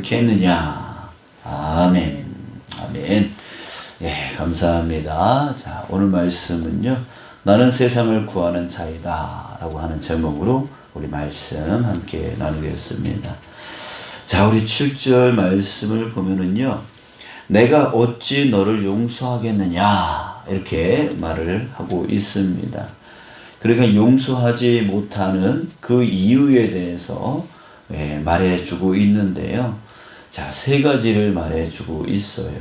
않겠느냐. 아멘. 아멘. 예, 감사합니다. 자, 오늘 말씀은요, 나는 세상을 구하는 자이다 라고 하는 제목으로 우리 말씀 함께 나누겠습니다. 자, 우리 7절 말씀을 보면은요, 내가 어찌 너를 용서하겠느냐 이렇게 말을 하고 있습니다. 그러니까 용서하지 못하는 그 이유에 대해서 말해주고 있는데요. 자, 세 가지를 말해주고 있어요.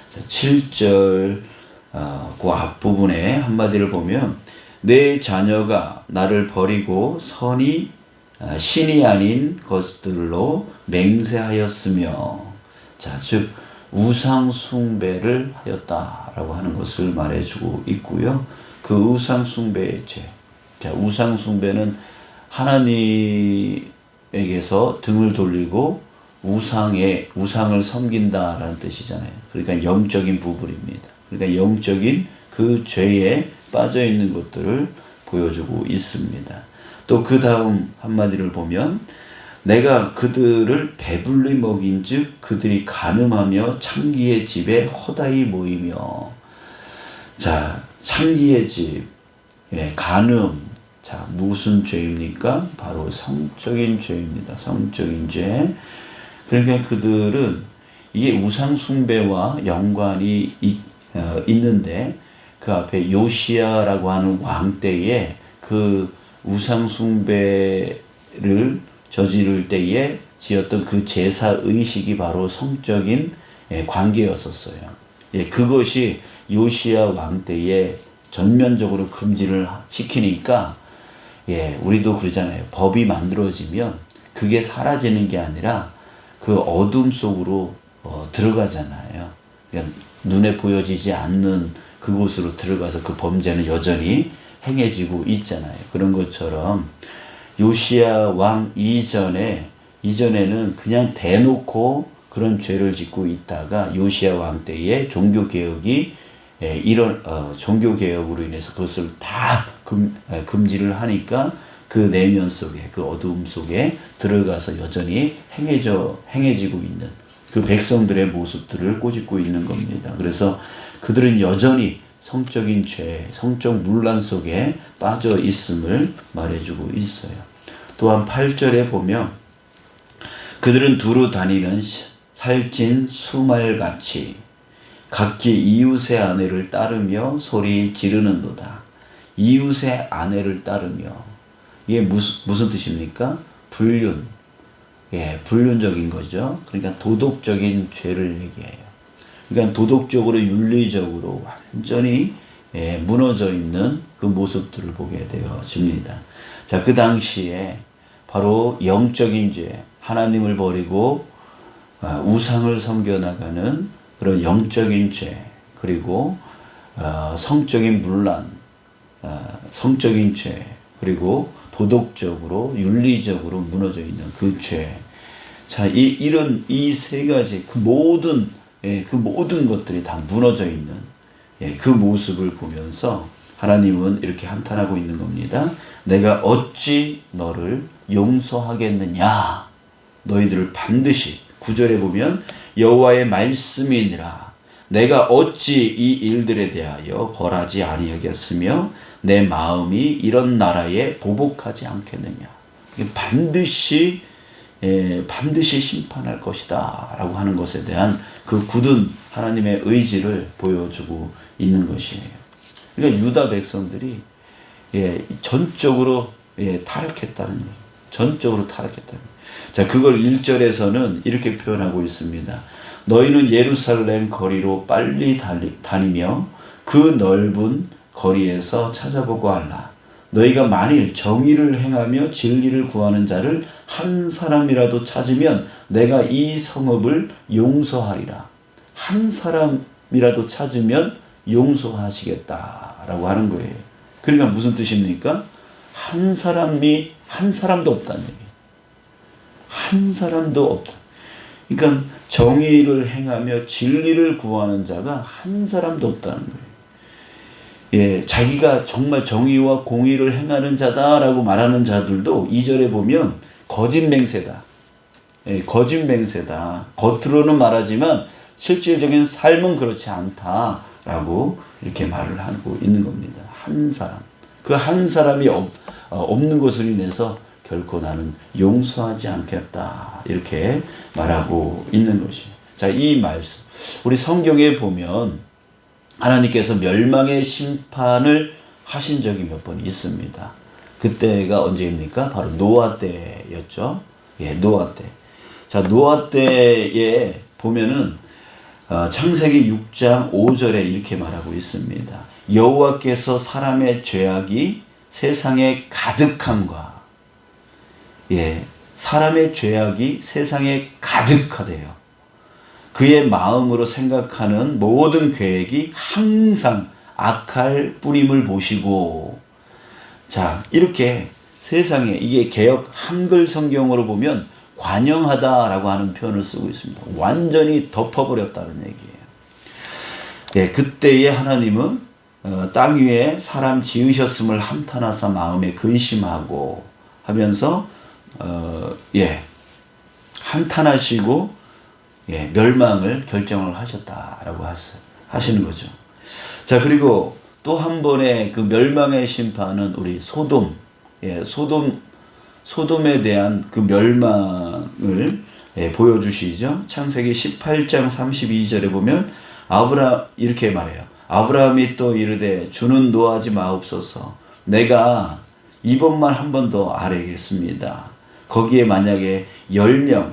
자, 7절 그 앞부분에 한마디를 보면 내 자녀가 나를 버리고 신이 아닌 것들로 맹세하였으며, 자, 즉 우상 숭배를 하였다라고 하는 것을 말해주고 있고요. 그 우상 숭배의 죄. 자, 우상 숭배는 하나님에게서 등을 돌리고 우상을 섬긴다라는 뜻이잖아요. 그러니까 영적인 부분입니다. 그러니까 영적인 그 죄에 빠져 있는 것들을 보여주고 있습니다. 또 그 다음 한마디를 보면 내가 그들을 배불리 먹인즉 그들이 간음하며 창기의 집에 허다히 모이며. 자, 창기의 집, 간음. 자, 무슨 죄입니까? 바로 성적인 죄입니다. 성적인 죄. 그러니까 그들은 이게 우상 숭배와 연관이 있는데, 그 앞에 요시야라고 하는 왕 때에 그 우상 숭배를 저지를 때에 지었던 그 제사 의식이 바로 성적인 관계였었어요. 그것이 요시야 왕 때에 전면적으로 금지를 시키니까, 우리도 그러잖아요. 법이 만들어지면 그게 사라지는 게 아니라 그 어둠 속으로 들어가잖아요. 그러니까 눈에 보여지지 않는 그곳으로 들어가서 그 범죄는 여전히 행해지고 있잖아요. 그런 것처럼 요시야 왕 이전에는 그냥 대놓고 그런 죄를 짓고 있다가 요시야 왕 때에 종교개혁이 종교개혁으로 인해서 그것을 다 금지를 하니까 그 내면 속에, 그 어두움 속에 들어가서 여전히 행해지고 있는 그 백성들의 모습들을 꼬집고 있는 겁니다. 그래서 그들은 여전히 성적인 죄, 성적 문란 속에 빠져 있음을 말해주고 있어요. 또한 8절에 보면 그들은 두루 다니는 살찐 수말같이 각기 이웃의 아내를 따르며 소리 지르는도다. 이웃의 아내를 따르며, 이게 무슨 뜻입니까? 불륜. 불륜적인 거죠. 그러니까 도덕적인 죄를 얘기해요. 그러니까 도덕적으로 윤리적으로 완전히 무너져 있는 그 모습들을 보게 되어집니다. 자, 그 당시에 바로 영적인 죄, 하나님을 버리고 우상을 섬겨나가는 그런 영적인 죄, 그리고 성적인 문란, 성적인 죄, 그리고 도덕적으로 윤리적으로 무너져 있는 그 죄. 자, 이 세 가지 그 모든 것들이 다 무너져 있는 그 모습을 보면서 하나님은 이렇게 한탄하고 있는 겁니다. 내가 어찌 너를 용서하겠느냐. 너희들을 반드시, 9절에 보면 여호와의 말씀이니라. 내가 어찌 이 일들에 대하여 벌하지 아니하겠으며 내 마음이 이런 나라에 보복하지 않겠느냐. 반드시 심판할 것이다 라고 하는 것에 대한 그 굳은 하나님의 의지를 보여주고 있는 것이에요. 그러니까 유다 백성들이 전적으로 타락했다는 얘기예요. 전적으로 타락했다는 얘기예요. 자, 그걸 1절에서는 이렇게 표현하고 있습니다. 너희는 예루살렘 거리로 빨리 다니며 그 넓은 거리에서 찾아보고 알라. 너희가 만일 정의를 행하며 진리를 구하는 자를 한 사람이라도 찾으면 내가 이 성읍을 용서하리라. 한 사람이라도 찾으면 용서하시겠다라고 하는 거예요. 그러니까 무슨 뜻입니까? 한 사람도 없다는 얘기예요. 한 사람도 없다. 그러니까 정의를 행하며 진리를 구하는 자가 한 사람도 없다는 거예요. 자기가 정말 정의와 공의를 행하는 자다라고 말하는 자들도 2절에 보면 거짓 맹세다. 거짓 맹세다. 겉으로는 말하지만 실질적인 삶은 그렇지 않다라고 이렇게 말을 하고 있는 겁니다. 한 사람. 그 한 사람이 없는 것으로 인해서 결코 나는 용서하지 않겠다. 이렇게 말하고 있는 것이에요. 자, 이 말씀. 우리 성경에 보면 하나님께서 멸망의 심판을 하신 적이 몇 번 있습니다. 그때가 언제입니까? 바로 노아 때였죠. 예, 노아 때. 자, 노아 때에 보면은 창세기 6장 5절에 이렇게 말하고 있습니다. 여호와께서 사람의 죄악이 세상에 가득함과 사람의 죄악이 세상에 가득하대요. 그의 마음으로 생각하는 모든 계획이 항상 악할 뿌림을 보시고, 자, 이렇게 세상에, 이게 개역 한글 성경으로 보면 관영하다라고 하는 표현을 쓰고 있습니다. 완전히 덮어버렸다는 얘기예요. 예, 그때에 하나님은 땅 위에 사람 지으셨음을 한탄하사 마음에 근심하고 하면서 한탄하시고 멸망을 결정을 하셨다라고 하시는 거죠. 자, 그리고 또 한 번의 그 멸망의 심판은 우리 소돔에 대한 그 멸망을 보여주시죠. 창세기 18장 32절에 보면 이렇게 말해요. 아브라함이 또 이르되 주는 노하지 마옵소서. 내가 이번만 한 번 더 아뢰겠습니다. 거기에 만약에 10명이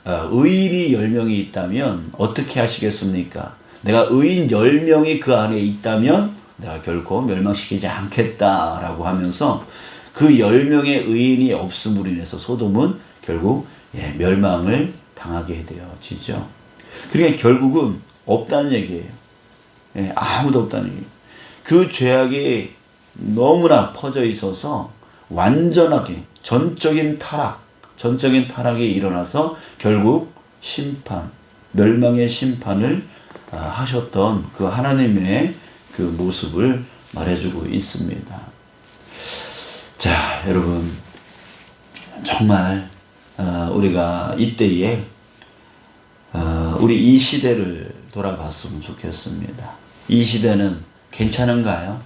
의인이 10명이 있다면 어떻게 하시겠습니까? 내가 의인 10명이 그 안에 있다면 내가 결코 멸망시키지 않겠다라고 하면서 그 10명의 의인이 없음으로 인해서 소돔은 결국 멸망을 당하게 되어지죠. 그러니까 결국은 없다는 얘기예요. 아무도 없다는 얘기예요. 그 죄악이 너무나 퍼져 있어서 완전하게 전적인 타락이 일어나서 결국 멸망의 심판을 하셨던 그 하나님의 그 모습을 말해주고 있습니다. 자, 여러분, 정말 우리가 이때에 우리 이 시대를 돌아봤으면 좋겠습니다. 이 시대는 괜찮은가요?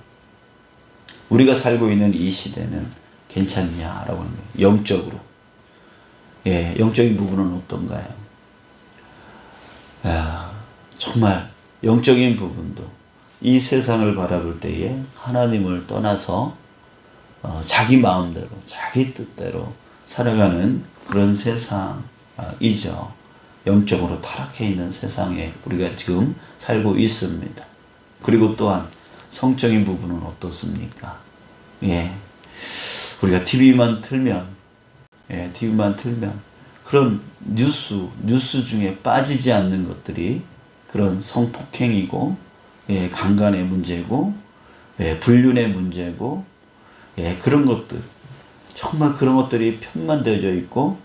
우리가 살고 있는 이 시대는 괜찮냐라고 하는 거예요. 영적으로. 영적인 부분은 어떤가요? 정말 영적인 부분도 이 세상을 바라볼 때에 하나님을 떠나서 자기 마음대로, 자기 뜻대로 살아가는 그런 세상이죠. 영적으로 타락해 있는 세상에 우리가 지금 살고 있습니다. 그리고 또한 성적인 부분은 어떻습니까? 우리가 TV만 틀면 그런 뉴스 중에 빠지지 않는 것들이 그런 성폭행이고, 강간의 문제고, 불륜의 문제고, 그런 것들, 정말 그런 것들이 편만되어져 있고,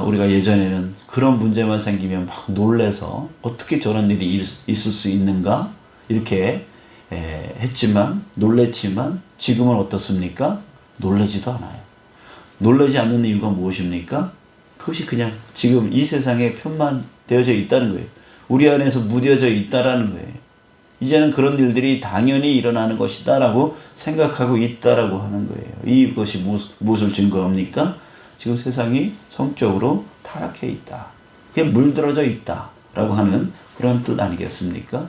우리가 예전에는 그런 문제만 생기면 막 놀래서 어떻게 저런 일이 있을 수 있는가 이렇게 놀랬지만 지금은 어떻습니까? 놀라지도 않아요. 놀라지 않는 이유가 무엇입니까? 그것이 그냥 지금 이 세상에 편만되어져 있다는 거예요. 우리 안에서 무뎌져 있다라는 거예요. 이제는 그런 일들이 당연히 일어나는 것이다라고 생각하고 있다라고 하는 거예요. 이것이 무엇을 증거합니까? 지금 세상이 성적으로 타락해 있다. 그게 물들어져 있다라고 하는 그런 뜻 아니겠습니까?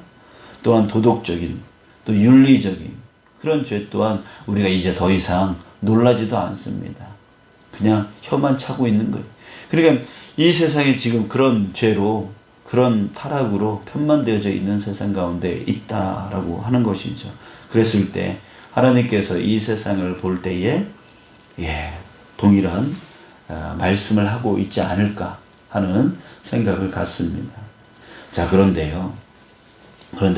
또한 도덕적인, 또 윤리적인 그런 죄 또한 우리가 이제 더 이상 놀라지도 않습니다. 그냥 혀만 차고 있는 거예요. 그러니까 이 세상이 지금 그런 죄로, 그런 타락으로 편만되어져 있는 세상 가운데 있다라고 하는 것이죠. 그랬을 때 하나님께서 이 세상을 볼 때에 동일한 말씀을 하고 있지 않을까 하는 생각을 갖습니다. 자, 그런데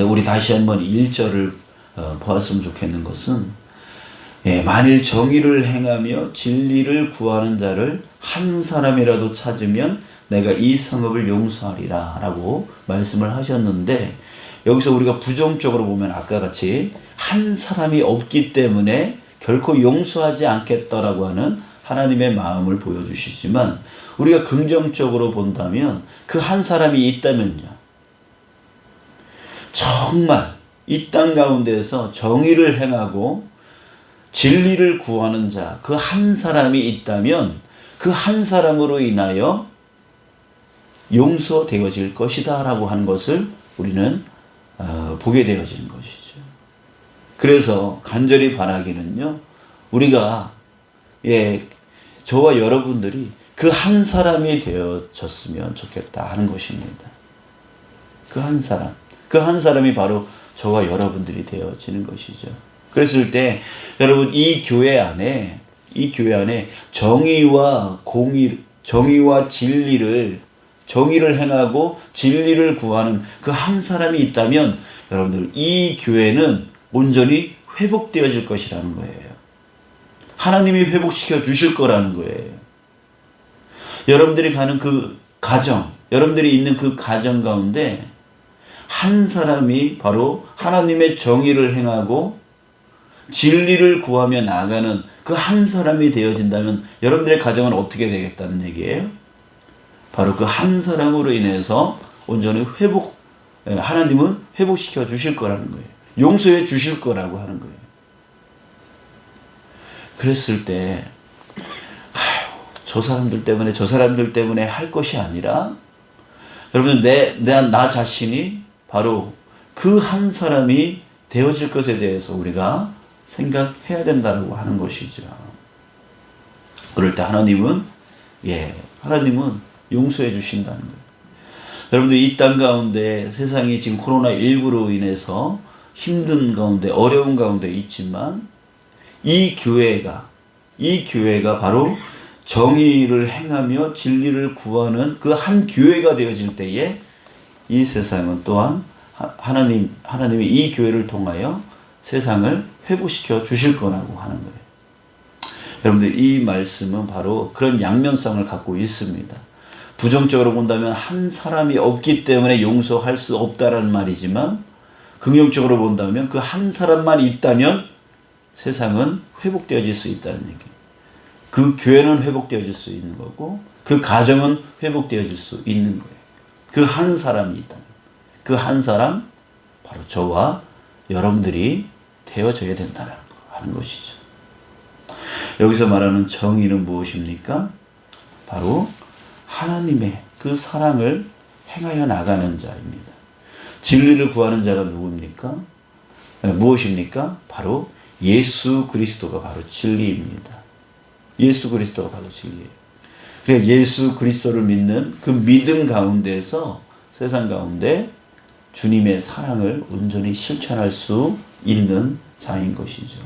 우리 다시 한번 1절을 보았으면 좋겠는 것은 만일 정의를 행하며 진리를 구하는 자를 한 사람이라도 찾으면 내가 이 성읍을 용서하리라 라고 말씀을 하셨는데, 여기서 우리가 부정적으로 보면 아까 같이 한 사람이 없기 때문에 결코 용서하지 않겠다라고 하는 하나님의 마음을 보여주시지만 우리가 긍정적으로 본다면 그 한 사람이 있다면요. 정말 이 땅 가운데에서 정의를 행하고 진리를 구하는 자, 그 한 사람이 있다면 그 한 사람으로 인하여 용서되어질 것이다 라고 하는 것을 우리는 보게 되어지는 것이죠. 그래서 간절히 바라기는요, 우리가 저와 여러분들이 그 한 사람이 되어졌으면 좋겠다 하는 것입니다. 그 한 사람, 그 한 사람이 바로 저와 여러분들이 되어지는 것이죠. 그랬을 때 여러분 이 교회 안에 정의와 정의를 행하고 진리를 구하는 그 한 사람이 있다면 여러분들 이 교회는 온전히 회복되어질 것이라는 거예요. 하나님이 회복시켜 주실 거라는 거예요. 여러분들이 가는 그 가정, 여러분들이 있는 그 가정 가운데 한 사람이 바로 하나님의 정의를 행하고 진리를 구하며 나가는 그 한 사람이 되어진다면 여러분들의 가정은 어떻게 되겠다는 얘기예요? 바로 그 한 사람으로 인해서 온전히 하나님은 회복시켜 주실 거라는 거예요. 용서해 주실 거라고 하는 거예요. 그랬을 때 저 사람들 때문에 할 것이 아니라 여러분 나 자신이 바로 그 한 사람이 되어질 것에 대해서 우리가 생각해야 된다고 하는 것이죠. 그럴 때 하나님은 용서해 주신다는 거예요. 여러분들 이 땅 가운데 세상이 지금 코로나19로 인해서 힘든 가운데 어려운 가운데 있지만 이 교회가 바로 정의를 행하며 진리를 구하는 그 한 교회가 되어질 때에 이 세상은 또한 하나님이 이 교회를 통하여 세상을 회복시켜 주실 거라고 하는 거예요. 여러분들 이 말씀은 바로 그런 양면성을 갖고 있습니다. 부정적으로 본다면 한 사람이 없기 때문에 용서할 수 없다라는 말이지만 긍정적으로 본다면 그 한 사람만 있다면 세상은 회복되어질 수 있다는 얘기예요. 그 교회는 회복되어질 수 있는 거고 그 가정은 회복되어질 수 있는 거예요. 그 한 사람이 있다면 그 한 사람 바로 저와 여러분들이 되어져야 된다는 하는 것이죠. 여기서 말하는 정의는 무엇입니까? 바로 하나님의 그 사랑을 행하여 나가는 자입니다. 진리를 구하는 자가 누굽니까? 무엇입니까? 바로 예수 그리스도가 바로 진리입니다. 예수 그리스도가 바로 진리예요. 그래서 예수 그리스도를 믿는 그 믿음 가운데서 세상 가운데 주님의 사랑을 온전히 실천할 수 있는 자인 것이죠.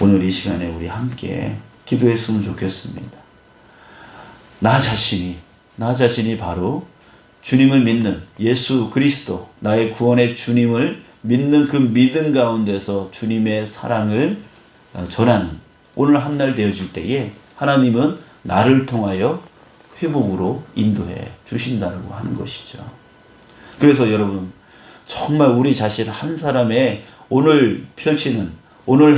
오늘 이 시간에 우리 함께 기도했으면 좋겠습니다. 나 자신이 바로 주님을 믿는 예수 그리스도, 나의 구원의 주님을 믿는 그 믿음 가운데서 주님의 사랑을 전하는 오늘 한 날 되어질 때에 하나님은 나를 통하여 회복으로 인도해 주신다고 하는 것이죠. 그래서 여러분 정말 우리 자신 한 사람의 오늘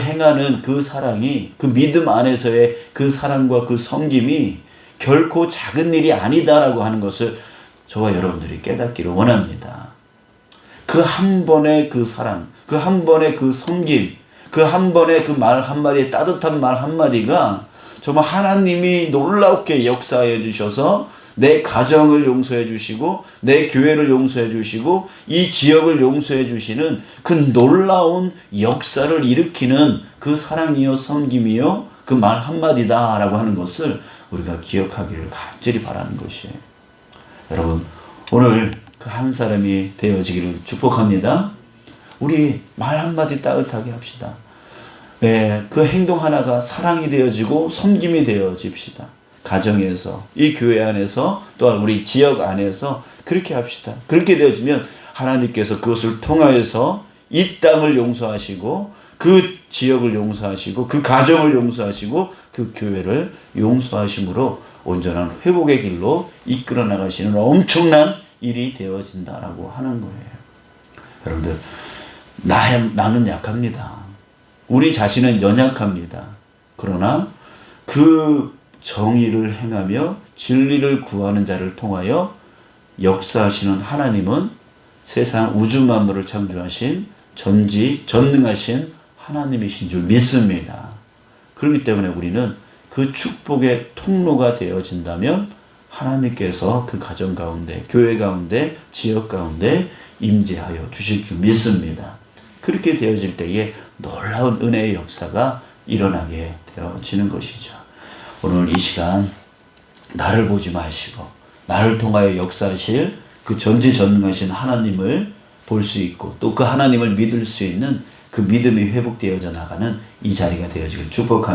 행하는 그 사랑이 그 믿음 안에서의 그 사랑과 그 섬김이 결코 작은 일이 아니다라고 하는 것을 저와 여러분들이 깨닫기를 원합니다. 그 한 번의 그 사랑, 그 한 번의 그 섬김, 그 한 번의 그 말 한마디, 따뜻한 말 한마디가 정말 하나님이 놀랍게 역사해 주셔서 내 가정을 용서해 주시고 내 교회를 용서해 주시고 이 지역을 용서해 주시는 그 놀라운 역사를 일으키는 그 사랑이요 섬김이요 그 말 한마디다라고 하는 것을 우리가 기억하기를 간절히 바라는 것이에요. 여러분 오늘 그 한 사람이 되어지기를 축복합니다. 우리 말 한마디 따뜻하게 합시다. 그 행동 하나가 사랑이 되어지고 섬김이 되어집시다. 가정에서, 이 교회 안에서, 또한 우리 지역 안에서 그렇게 합시다. 그렇게 되어지면 하나님께서 그것을 통하여서 이 땅을 용서하시고 그 지역을 용서하시고 그 가정을 용서하시고 그 교회를 용서하심으로 온전한 회복의 길로 이끌어 나가시는 엄청난 일이 되어진다라고 하는 거예요. 여러분들 나는 약합니다. 우리 자신은 연약합니다. 그러나 그 그 정의를 행하며 진리를 구하는 자를 통하여 역사하시는 하나님은 세상 우주 만물을 창조하신 전능하신 하나님이신 줄 믿습니다. 그렇기 때문에 우리는 그 축복의 통로가 되어진다면 하나님께서 그 가정 가운데, 교회 가운데, 지역 가운데 임재하여 주실 줄 믿습니다. 그렇게 되어질 때에 놀라운 은혜의 역사가 일어나게 되어지는 것이죠. 오늘 이 시간 나를 보지 마시고 나를 통하여 역사하실 그 전지전능하신 하나님을 볼 수 있고 또 그 하나님을 믿을 수 있는 그 믿음이 회복되어져 나가는 이 자리가 되어지길 축복합니다.